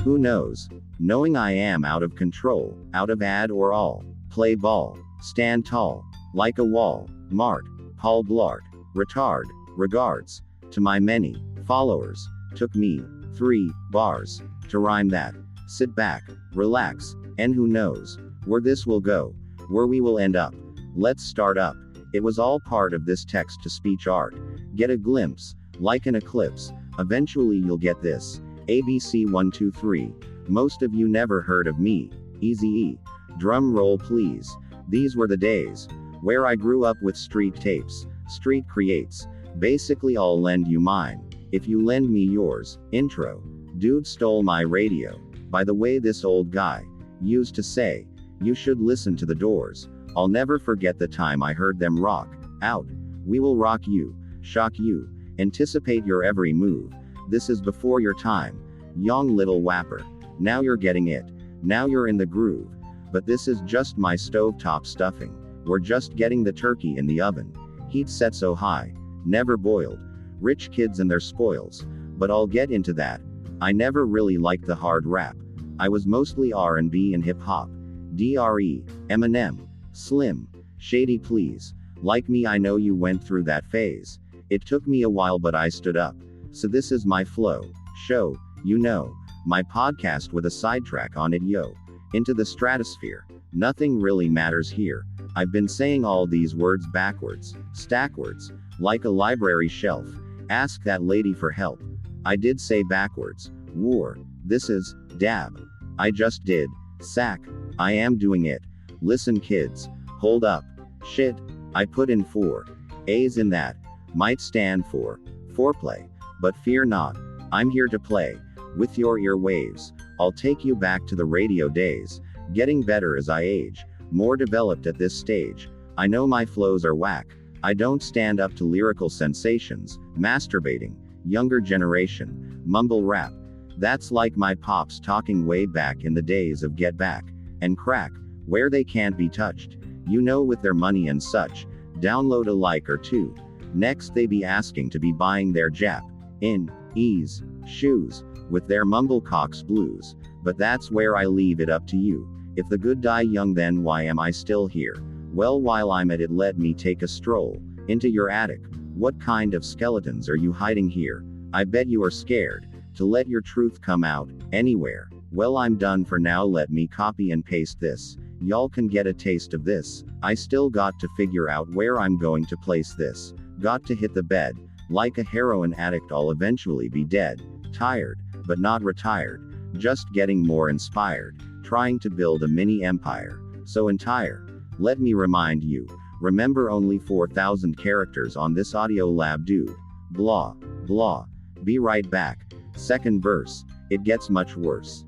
Who knows? Knowing I am out of control, out of ad or all. Play ball, stand tall, like a wall. Mart, Paul Blart, retard, regards. To my many followers, took me 3 bars to rhyme that. Sit back, relax, and who knows where this will go, where we will end up. Let's start up. It was all part of this text-to-speech art. Get a glimpse, like an eclipse. Eventually you'll get this. ABC 1 2 3. Most of you never heard of me. Eazy-E. Drum roll please. These were the days where I grew up with street tapes. Street creates. Basically I'll lend you mine, if you lend me yours. Intro. Dude stole my radio. By the way, this old guy used to say, you should listen to the Doors. I'll never forget the time I heard them rock out. We will rock you, shock you, anticipate your every move. This is before your time, young little whapper. Now you're getting it. Now you're in the groove. But this is just my stovetop stuffing. We're just getting the turkey in the oven. Heat set so high, never boiled. Rich kids and their spoils. But I'll get into that. I never really liked the hard rap. I was mostly R&B and hip hop. Dre, Eminem, Slim, Shady please. Like me, I know you went through that phase. It took me a while but I stood up. So this is my flow show, you know. My podcast with a sidetrack on it, yo. Into the stratosphere. Nothing really matters here. I've been saying all these words backwards, stackwards, like a library shelf. Ask that lady for help. I did say backwards. War. This is dab. I just did. Sack. I am doing it. Listen kids. Hold up. Shit. I put in 4 A's in that. Might stand for foreplay. But fear not. I'm here to play with your earwaves. I'll take you back to the radio days. Getting better as I age. More developed at this stage. I know my flows are whack. I don't stand up to lyrical sensations. Masturbating. Younger generation. Mumble rap. That's like my pops talking way back in the days of Get Back and Crack, where they can't be touched. You know, with their money and such. Download a like or two. Next they be asking to be buying their Jap in ease shoes with their Mumblecox blues. But that's where I leave it up to you. If the good die young, then why am I still here? Well, while I'm at it, let me take a stroll into your attic. What kind of skeletons are you hiding here? I bet you are scared to let your truth come out anywhere. Well, I'm done for now. Let me copy and paste this. Y'all can get a taste of this. I still got to figure out where I'm going to place this. Got to hit the bed. Like a heroin addict, I'll eventually be dead. Tired, but not retired. Just getting more inspired. Trying to build a mini empire. So entire. Let me remind you. Remember, only 4,000 characters on this audio lab, dude. Blah, blah. Be right back. Second verse. It gets much worse.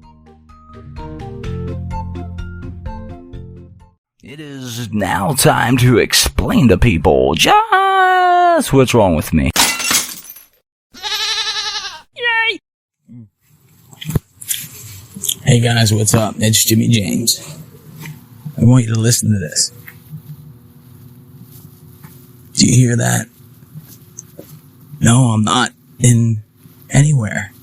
It is now time to explain to people just what's wrong with me. Yay! Hey guys, what's up? It's Jimmy James. I want you to listen to this. Do you hear that? No, I'm not in anywhere.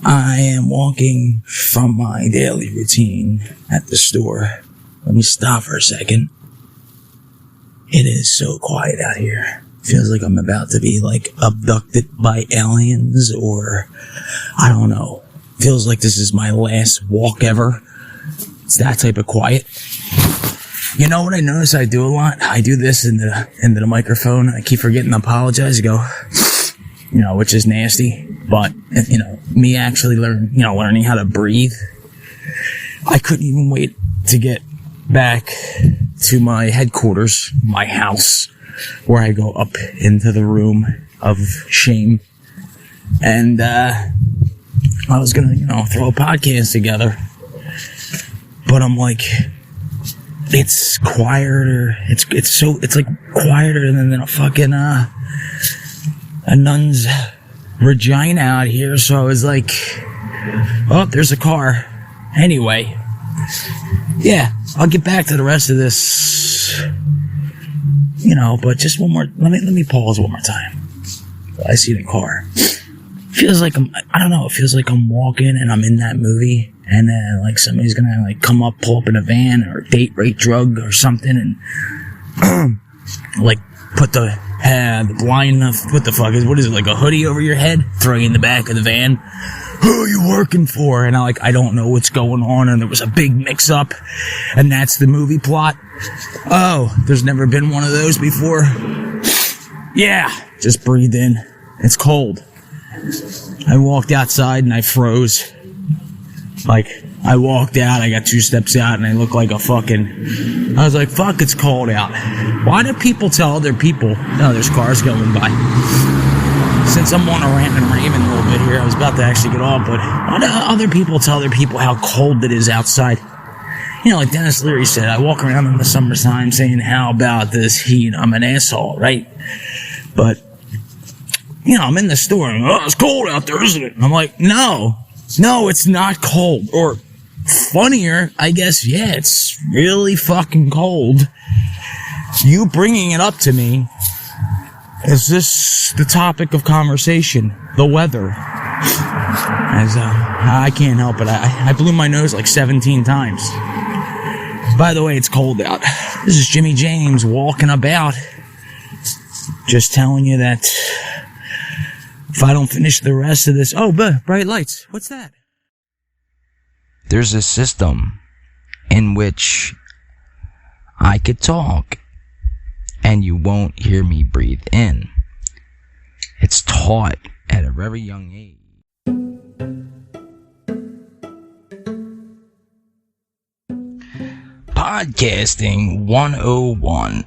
I am walking from my daily routine at the store. Let me stop for a second. It is so quiet out here. Feels like I'm about to be abducted by aliens, or I don't know. Feels like this is my last walk ever. It's that type of quiet. You know what I notice I do a lot? I do this into the microphone. I keep forgetting to apologize. Go, which is nasty. But me actually learning how to breathe. I couldn't even wait to get back to my headquarters, my house, where I go up into the room of shame. And I was gonna, throw a podcast together. But I'm like, it's quieter. It's like quieter than a fucking a nun's vagina out here. So I was like, oh, there's a car. Anyway, yeah, I'll get back to the rest of this. But just one more. Let me pause one more time. I see the car. feels like I don't know, it feels like I'm walking and I'm in that movie, and then like somebody's gonna like come up, pull up in a van or date, rape, drug or something, and like put the blind enough, what is it, like a hoodie over your head, throw you in the back of the van. Who are you working for? And I don't know what's going on, and there was a big mix up, and that's the movie plot. Oh, there's never been one of those before. Yeah, just breathe in. It's cold. I walked outside and I froze. Like, I walked out, I got 2 steps out, and I looked like I was like, fuck, it's cold out. Why do people tell other people, no, there's cars going by? Since I'm on a rant and raving a little bit here, I was about to actually get off, but why do other people tell other people how cold it is outside? You know, like Dennis Leary said, I walk around in the summertime saying, how about this heat? I'm an asshole, right? But, you know, I'm in the store and, oh, it's cold out there, isn't it? And I'm like, no, it's not cold. Or funnier, I guess, yeah, it's really fucking cold. You bringing it up to me, is this the topic of conversation? The weather. As, I can't help it. I blew my nose like 17 times. By the way, it's cold out. This is Jimmy James walking about. Just telling you that if I don't finish the rest of this... Oh, bright lights. What's that? There's a system in which I could talk and you won't hear me breathe in. It's taught at a very young age. Podcasting 101.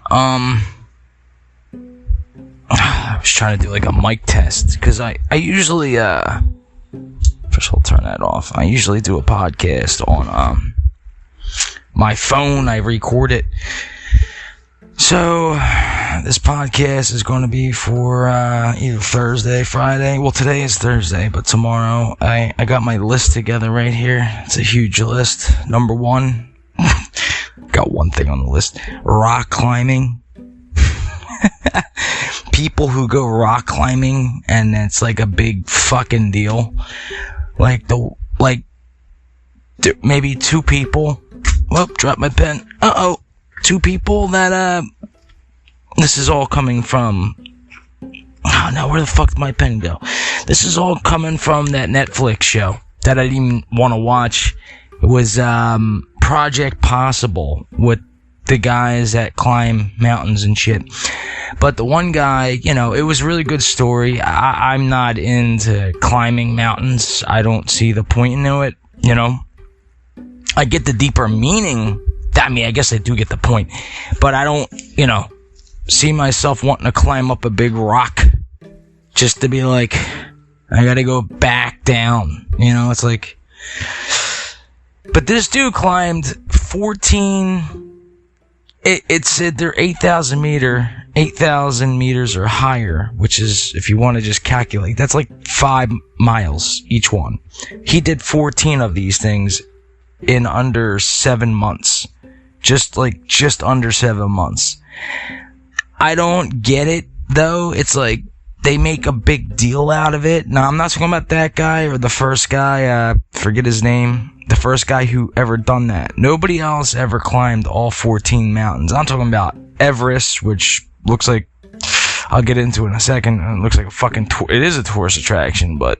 I was trying to do like a mic test, because I usually, first I'll turn that off. I usually do a podcast on, my phone. I record it. So, this podcast is going to be for, either Thursday, Friday. Well, today is Thursday, but tomorrow, I got my list together right here. It's a huge list. Number 1. Got one thing on the list. Rock climbing. People who go rock climbing and it's like a big fucking deal. Maybe 2 people. Whoop, dropped my pen. 2 people that, this is all coming from, oh no, where the fuck did my pen go? This is all coming from that Netflix show that I didn't even want to watch. It was, Project Possible with the guys that climb mountains and shit. But the one guy, you know, it was a really good story. I'm not into climbing mountains. I don't see the point into it, you know. I get the deeper meaning. I mean, I guess I do get the point. But I don't, you know, see myself wanting to climb up a big rock just to be like, I gotta go back down. You know, it's like... But this dude climbed 14... It said they're 8,000 meters or higher, which is, if you want to just calculate, that's like 5 miles each one. He did 14 of these things in under 7 months. Just under 7 months. I don't get it, though. It's like, they make a big deal out of it. Now, I'm not talking about that guy or the first guy, forget his name. The first guy who ever done that. Nobody else ever climbed all 14 mountains. I'm talking about Everest, which looks like, I'll get into it in a second. It looks like a fucking, it is a tourist attraction, but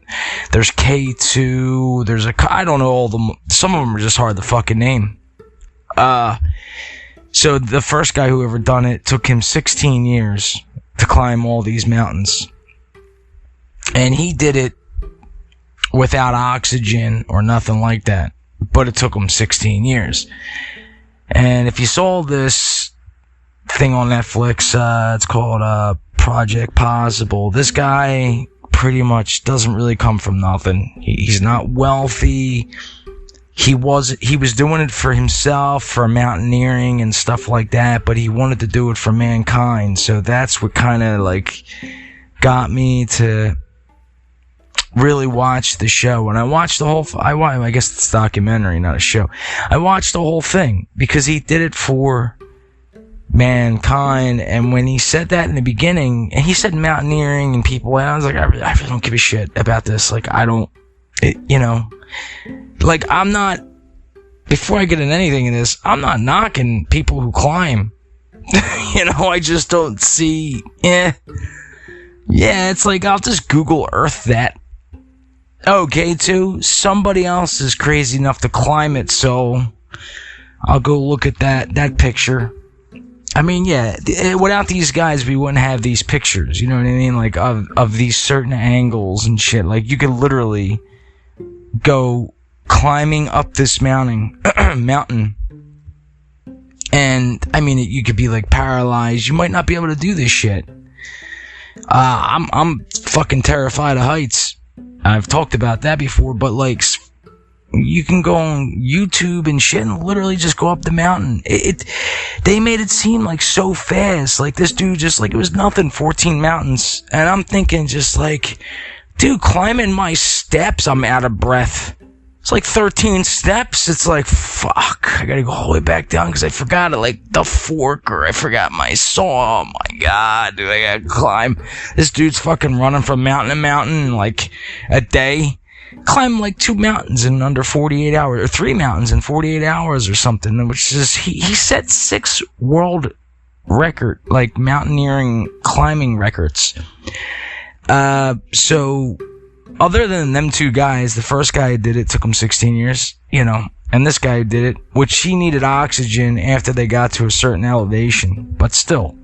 there's K2, there's I don't know all them, some of them are just hard to fucking name. So the first guy who ever done it took him 16 years to climb all these mountains. And he did it without oxygen or nothing like that. But it took him 16 years. And if you saw this thing on Netflix, it's called Project Possible. This guy pretty much doesn't really come from nothing. He's not wealthy. He was doing it for himself, for mountaineering and stuff like that, but he wanted to do it for mankind. So that's what kind of like got me to really watch the show. And I watched the whole, I guess it's a documentary, not a show. I watched the whole thing because he did it for mankind. And when he said that in the beginning, and he said mountaineering and people, and I was like, I really don't give a shit about this. Like, I don't, like, I'm not, before I get into anything in this, I'm not knocking people who climb. I just don't see, yeah, it's like, I'll just Google Earth that. Okay, too, somebody else is crazy enough to climb it, so I'll go look at that picture. I mean, yeah, without these guys, we wouldn't have these pictures, you know what I mean? Like, of these certain angles and shit. Like, you could literally go climbing up this mountain, and, I mean, you could be, like, paralyzed. You might not be able to do this shit. I'm fucking terrified of heights. I've talked about that before, but, like, you can go on YouTube and shit and literally just go up the mountain. They made it seem like so fast. Like, this dude just, like, it was nothing, 14 mountains. And I'm thinking just like, dude, climbing my steps, I'm out of breath. It's like 13 steps. It's like, fuck, I gotta go all the way back down because I forgot like the fork, or I forgot my saw. Oh my god, dude, I gotta climb. This dude's fucking running from mountain to mountain in like a day. Climbed like 2 mountains in under 48 hours, or 3 mountains in 48 hours or something, which is, he set 6 world record, like, mountaineering climbing records. So, other than them 2 guys, the first guy who did it took him 16 years, and this guy who did it, which he needed oxygen after they got to a certain elevation, but still.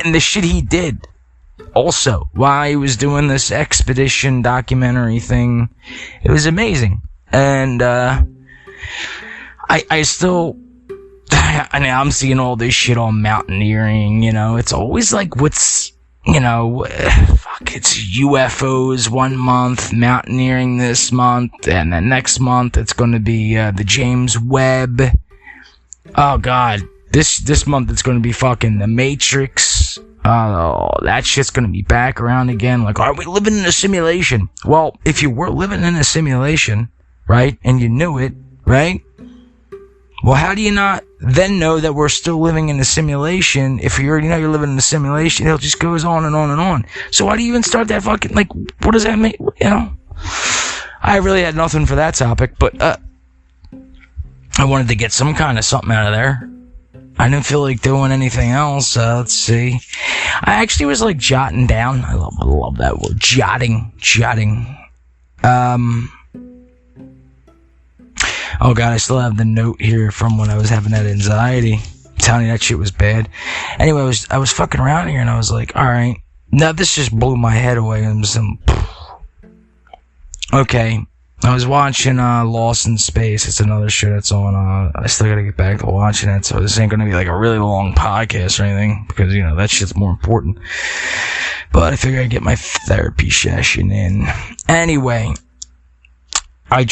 And the shit he did, also, while he was doing this expedition documentary thing, it was amazing. And, I still, I mean, I'm seeing all this shit on mountaineering, it's always like what's, it's UFOs one month, mountaineering this month, and then next month it's gonna be, the James Webb. Oh god, this month it's gonna be fucking the Matrix. Oh, that shit's gonna be back around again. Like, are we living in a simulation? Well, if you were living in a simulation, right, and you knew it, right? Well, how do you not then know that we're still living in a simulation? If you already know you're living in a simulation, it just goes on and on and on. So why do you even start that fucking, like, what does that mean? I really had nothing for that topic, but, I wanted to get some kind of something out of there. I didn't feel like doing anything else. Let's see. I actually was like jotting down. I love that word. Jotting. Oh god, I still have the note here from when I was having that anxiety. I'm telling you, that shit was bad. Anyway, I was fucking around here and I was like, alright. Now this just blew my head away. Okay. I was watching Lost in Space. It's another show that's on. I still gotta get back to watching it, so this ain't gonna be like a really long podcast or anything, because, that shit's more important. But I figure I'd get my therapy session in. Anyway, I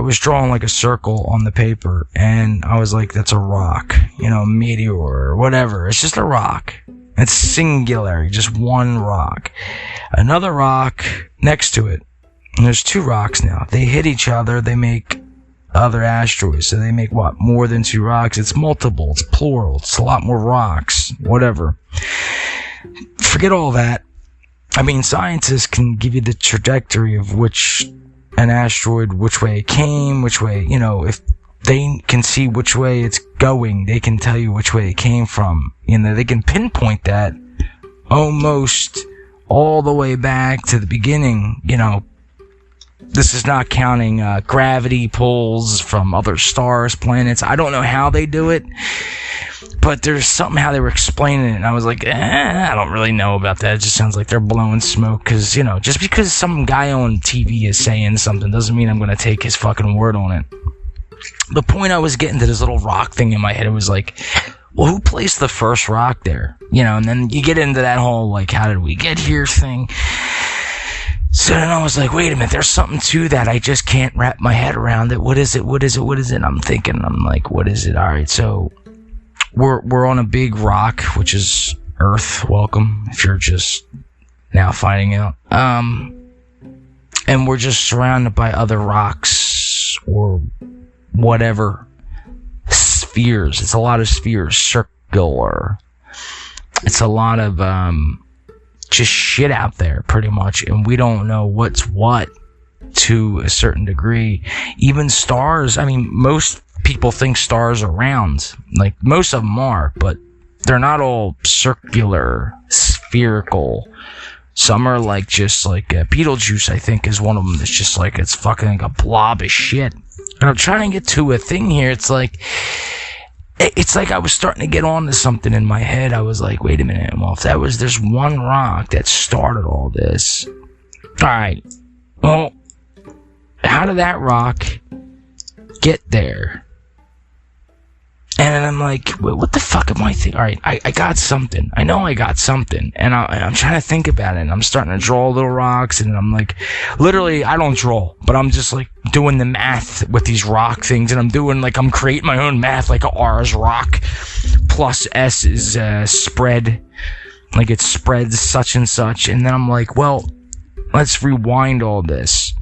was drawing like a circle on the paper, and I was like, that's a rock, meteor or whatever. It's just a rock. It's singular, just one rock. Another rock next to it. And there's 2 rocks now. They hit each other, they make other asteroids. So they make what? More than 2 rocks. It's multiple, it's plural, it's a lot more rocks, whatever. Forget all that. I mean, scientists can give you the trajectory of an asteroid, which way it came, which way, if they can see which way it's going, they can tell you which way it came from. They can pinpoint that almost all the way back to the beginning, This is not counting gravity pulls from other stars, planets. I don't know how they do it, but there's something how they were explaining it, and I was like, I don't really know about that. It just sounds like they're blowing smoke, because, just because some guy on TV is saying something doesn't mean I'm going to take his fucking word on it. The point I was getting to this little rock thing in my head, it was like, well, who placed the first rock there? And then you get into that whole, like, how did we get here thing. So then I was like, wait a minute, there's something to that. I just can't wrap my head around it. What is it? I'm thinking, I'm like, what is it? Alright, so we're on a big rock, which is Earth. Welcome, if you're just now finding out. And we're just surrounded by other rocks, or whatever. spheres. It's a lot of spheres, circular. It's a lot of just shit out there, pretty much, and we don't know what's what to a certain degree. Even stars, I mean, most people think stars are round. Like, most of them are, but they're not all circular, spherical. Some are like just like Beetlejuice, I think, is one of them. It's just like, it's fucking like a blob of shit. And I'm trying to get to a thing here. It's like I was starting to get on to something in my head. I was like, wait a minute, well, if there's one rock that started all this. Alright, well, how did that rock get there? And I'm like, what the fuck am I thinking? Alright, I got something. I know I got something. And I'm trying to think about it. And I'm starting to draw little rocks. And I'm like, literally, I don't draw. But I'm just like doing the math with these rock things. And I'm creating my own math. Like R is rock. Plus S is spread. Like it spreads such and such. And then I'm like, well, let's rewind all this.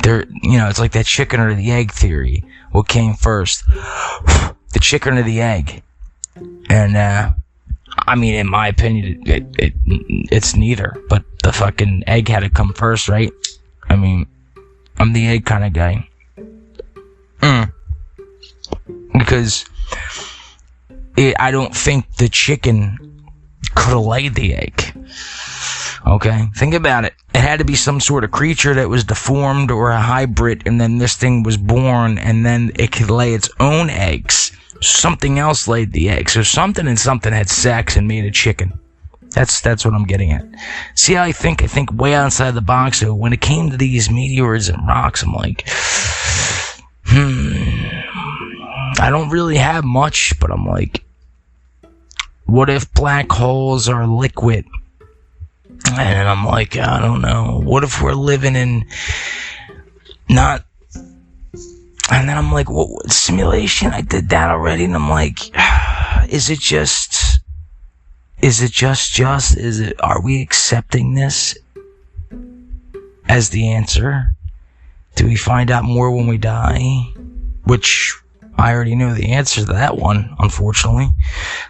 It's like that chicken or the egg theory. What came first? The chicken or the egg? And, I mean, in my opinion, it's neither. But the fucking egg had to come first, right? I mean, I'm the egg kind of guy. Because I don't think the chicken could have laid the egg. Okay? Think about it. It had to be some sort of creature that was deformed or a hybrid, and then this thing was born, and then it could lay its own eggs. Something else laid the egg. So something and something had sex and made a chicken. That's what I'm getting at. See how I think way outside the box. So when it came to these meteors and rocks, I'm like, I don't really have much, but I'm like, what if black holes are liquid? And I'm like, I don't know. What if we're living in not... And then I'm like, what simulation? I did that already. And I'm like, is it are we accepting this as the answer? Do we find out more when we die? Which I already know the answer to that one, unfortunately.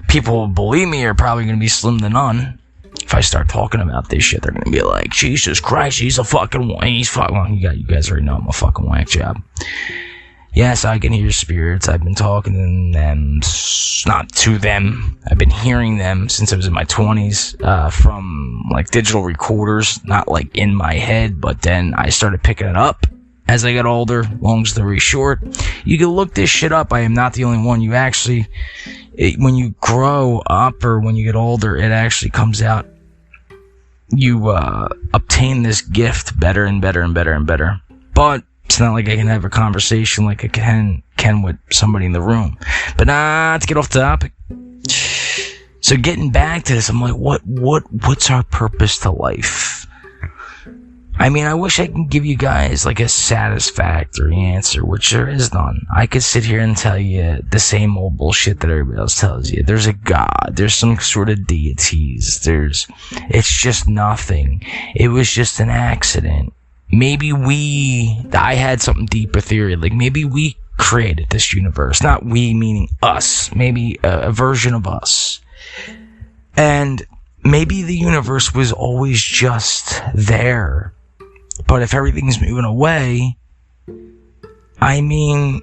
People who believe me are probably going to be slim to none. If I start talking about this shit, they're gonna be like, Jesus Christ, he's fucking, well, you guys already know I'm a fucking whack job. Yes, I can hear spirits. I've been talking to them, not to them. I've been hearing them since I was in my 20s, from, like, digital recorders, not, like, in my head, but then I started picking it up as I got older. Long story short, you can look this shit up. I am not the only one. You actually, when you grow up or when you get older, it actually comes out. You obtain this gift better and better and better and better. But it's not like I can have a conversation like I can with somebody in the room. But to get off the topic. So getting back to this, I'm like, what's our purpose to life? I mean, I wish I could give you guys like a satisfactory answer, which there is none. I could sit here and tell you the same old bullshit that everybody else tells you. There's a God. There's some sort of deities. It's just nothing. It was just an accident. Maybe I had something deeper theory. Like maybe we created this universe. Not we meaning us. Maybe a version of us. And maybe the universe was always just there. But if everything's moving away, I mean,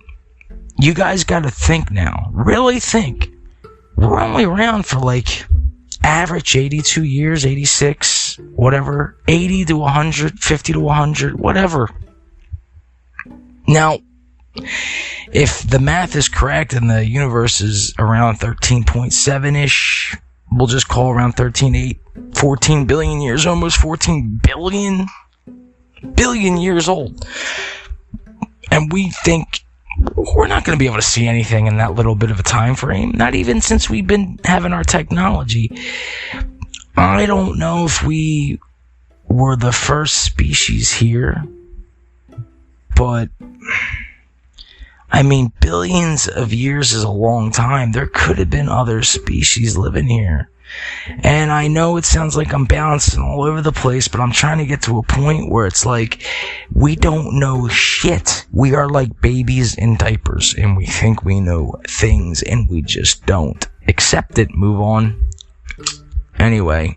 you guys gotta think now. Really think. We're only around for like average 82 years, 86, whatever. 80 to 100, 50 to 100, whatever. Now, if the math is correct and the universe is around 13.7-ish, we'll just call around 13.8, 14 billion years, almost 14 billion years old. And we think we're not going to be able to see anything in that little bit of a time frame, not even since we've been having our technology. I don't know if we were the first species here, but I mean, billions of years is a long time. There could have been other species living here. And I know it sounds like I'm bouncing all over the place, but I'm trying to get to a point where it's like, we don't know shit. We are like babies in diapers, and we think we know things, and we just don't. Accept it, move on. Anyway,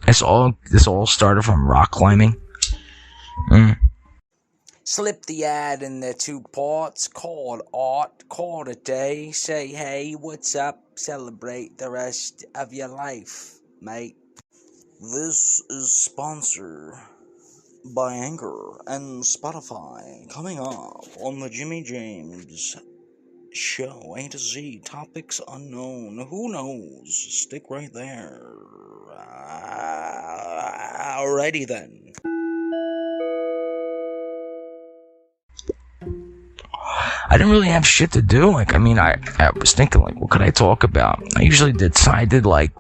this all started from rock climbing. Slip the ad in the 2 parts, call it art, call it a day, say hey, what's up, celebrate the rest of your life, mate. This is sponsored by Anchor and Spotify, coming up on the Jimmy James Show, A to Z, topics unknown, who knows, stick right there. Alrighty then. I didn't really have shit to do. Like, I mean, I was thinking, like, what could I talk about? I did like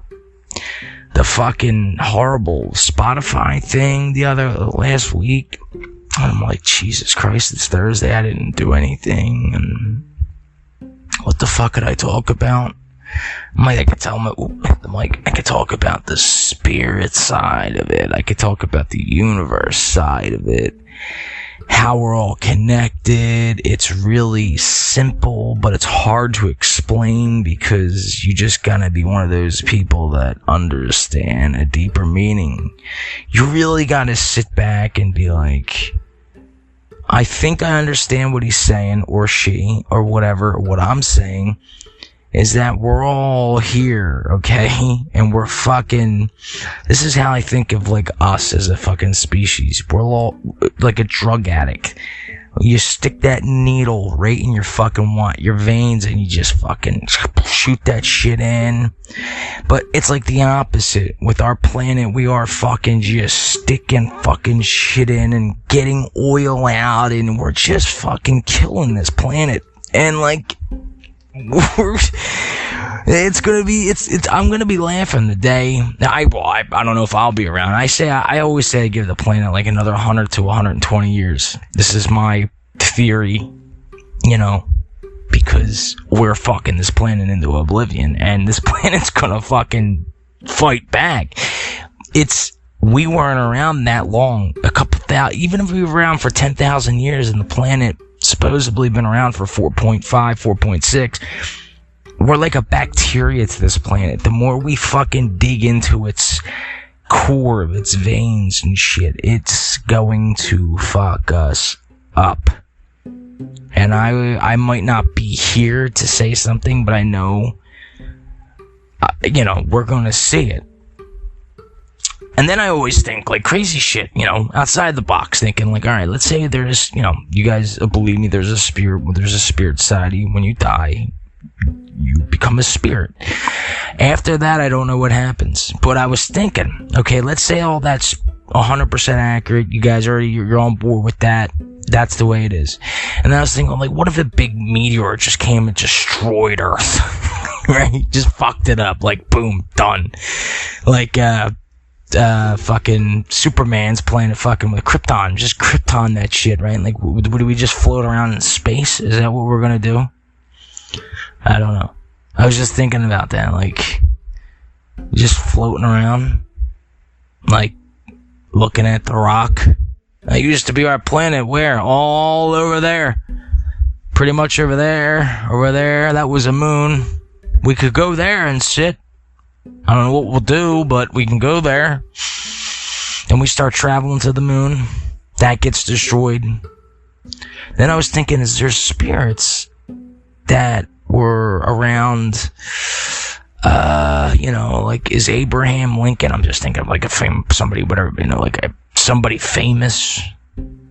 the fucking horrible Spotify thing last week. And I'm like, Jesus Christ, it's Thursday. I didn't do anything. And what the fuck could I talk about? I could talk about the spirit side of it. I could talk about the universe side of it. How we're all connected. It's really simple, but it's hard to explain because you just gotta be one of those people that understand a deeper meaning. You really gotta sit back and be like, I think I understand what he's saying, or she, or whatever. What I'm saying is that we're all here, okay? And we're fucking... This is how I think of, like, us as a fucking species. We're all like a drug addict. You stick that needle right in your veins, and you just fucking shoot that shit in. But it's like the opposite. With our planet, we are fucking just sticking fucking shit in and getting oil out, and we're just fucking killing this planet. And, like... I'm gonna be laughing the day. I don't know if I'll be around. I always say I give the planet like another 100 to 120 years. This is my theory, because we're fucking this planet into oblivion, and this planet's gonna fucking fight back. We weren't around that long. Even if we were around for 10,000 years, and the planet supposedly been around for 4.5, 4.6. We're like a bacteria to this planet. The more we fucking dig into its core of its veins and shit, it's going to fuck us up. And I might not be here to say something, but I know, we're gonna see it. And then I always think, like, crazy shit, outside the box, thinking, like, alright, let's say there's, you guys believe me, there's a spirit side. When you die, you become a spirit. After that, I don't know what happens. But I was thinking, okay, let's say all that's 100% accurate, you guys you're on board with that, that's the way it is. And then I was thinking, like, what if a big meteor just came and destroyed Earth? Right? Just fucked it up, like, boom, done. Like, fucking Superman's planet fucking with Krypton. Just Krypton that shit, right? Like, would we just float around in space? Is that what we're gonna do? I don't know. I was just thinking about that, like, just floating around, like, looking at the rock. That used to be our planet. Where? All over there. Pretty much over there. Over there. That was a moon. We could go there and sit. I don't know what we'll do, but we can go there. And we start traveling to the moon. That gets destroyed. Then I was thinking, is there spirits that were around, like, is Abraham Lincoln, I'm just thinking of, like, somebody, whatever, like, somebody famous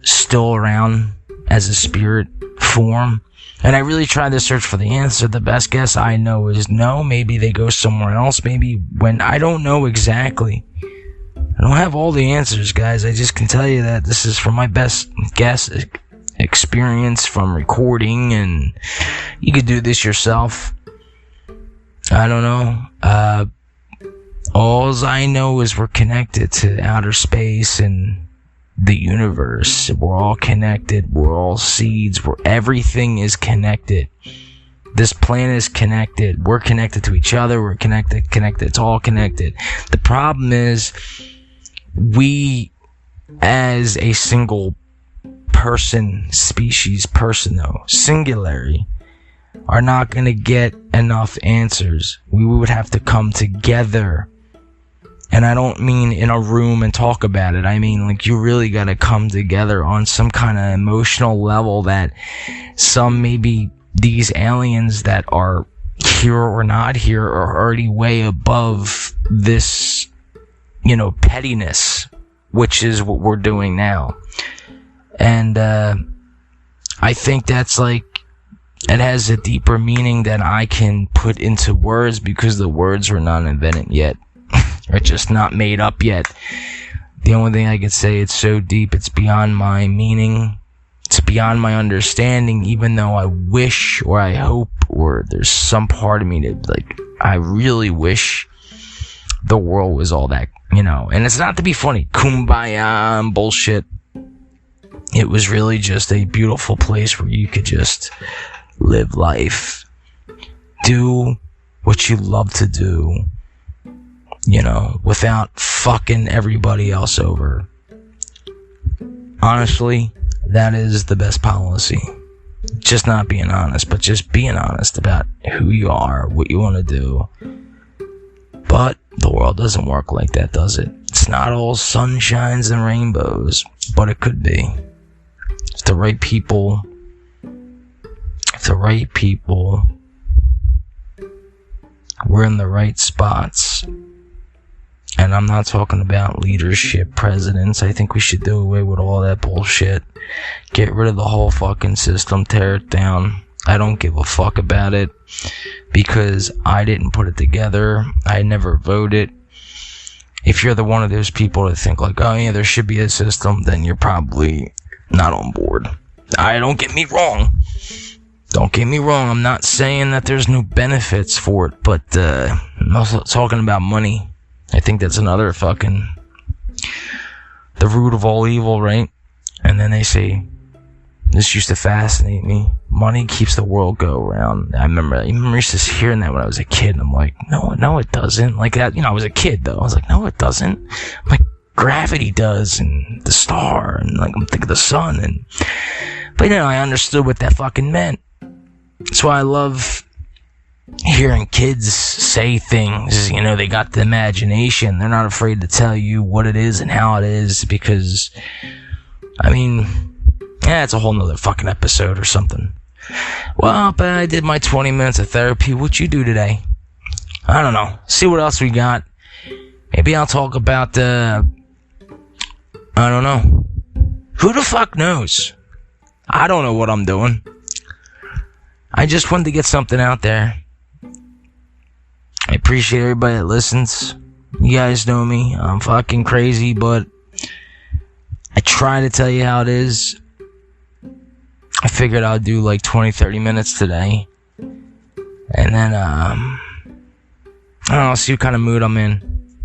still around as a spirit form? And I really tried to search for the answer. The best guess I know is no. Maybe they go somewhere else. Maybe I don't know exactly. I don't have all the answers, guys. I just can tell you that this is from my best guess experience from recording, and you could do this yourself. I don't know. All I know is we're connected to outer space and the universe. We're all connected. We're all seeds. Everything is connected. This planet is connected. We're connected to each other. We're connected. It's all connected. The problem is, we, as a single person, singularity, are not going to get enough answers. We would have to come together. And I don't mean in a room and talk about it. I mean, like, you really got to come together on some kind of emotional level that maybe these aliens that are here or not here are already way above this, pettiness, which is what we're doing now. And, I think that's like, it has a deeper meaning than I can put into words because the words were not invented yet. They're just not made up yet. The only thing I could say, it's so deep, it's beyond my meaning. It's beyond my understanding, even though I wish or I hope or there's some part of me that, like, I really wish the world was all that, And it's not to be funny, kumbaya and bullshit. It was really just a beautiful place where you could just live life. Do what you love to do, without fucking everybody else over. Honestly, that is the best policy. Just not being honest, but just being honest about who you are, what you want to do. But the world doesn't work like that, does it? It's not all sunshines and rainbows, but it could be. If the right people, we're in the right spots. And I'm not talking about leadership, presidents. I think we should do away with all that bullshit. Get rid of the whole fucking system, tear it down. I don't give a fuck about it because I didn't put it together. I never voted. If you're one of those people that think like, oh yeah, there should be a system, then you're probably not on board. Don't get me wrong. I'm not saying that there's no benefits for it, but I'm also talking about money. I think that's another fucking, the root of all evil, right? And then they say, this used to fascinate me, money keeps the world go around. I remember just hearing that when I was a kid, and I'm like, no, it doesn't. Like that, I was a kid though. I was like, no, it doesn't. I'm like, gravity does, and the star, and like, I'm thinking of the sun, but I understood what that fucking meant. That's why I love hearing kids say things, they got the imagination. They're not afraid to tell you what it is and how it is because, it's a whole nother fucking episode or something. Well, but I did my 20 minutes of therapy. What you do today? I don't know. See what else we got. Maybe I'll talk about, I don't know. Who the fuck knows? I don't know what I'm doing. I just wanted to get something out there. I appreciate everybody that listens. You guys know me. I'm fucking crazy, but I try to tell you how it is. I figured I'd do like 20-30 minutes today. And then, I don't know, see what kind of mood I'm in.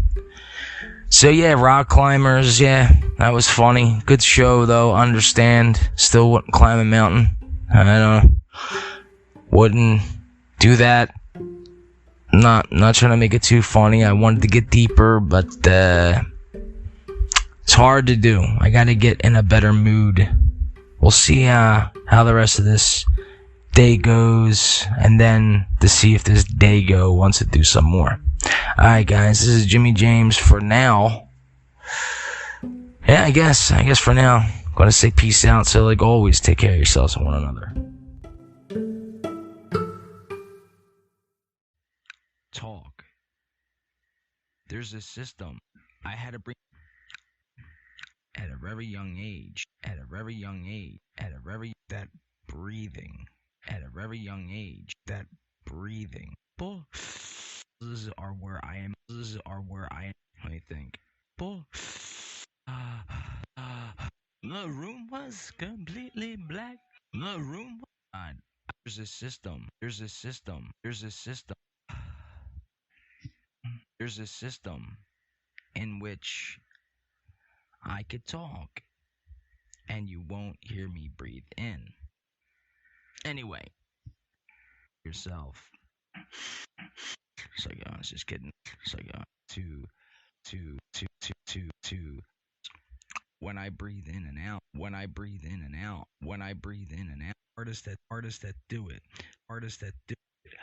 So yeah, rock climbers, yeah, that was funny. Good show though, understand. Still wouldn't climb a mountain. I don't wouldn't do that. Not trying to make it too funny. I wanted to get deeper, but it's hard to do. I gotta get in a better mood. We'll see how the rest of this day goes, and then to see if this Dago wants to do some more. Alright guys, this is Jimmy James for now. Yeah, I guess for now. I'm gonna say peace out, so like always, take care of yourselves and one another. Talk. There's a system I had to bring at a very young age, that breathing, at a very young age, that breathing. These are where I am. Let me think. The room was completely black. The room was... There's a system. There's a system in which I could talk and you won't hear me breathe in. Anyway, yourself. Psycho, I was just kidding. Psycho, two. When I breathe in and out, when I breathe in and out, when I breathe in and out. Artists that do it. Artists that do it.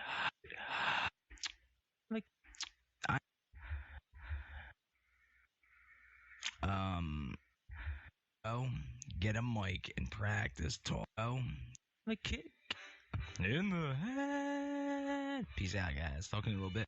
Like, get a mic and practice talk. Like kick in the head. Peace out, guys. Talking a little bit.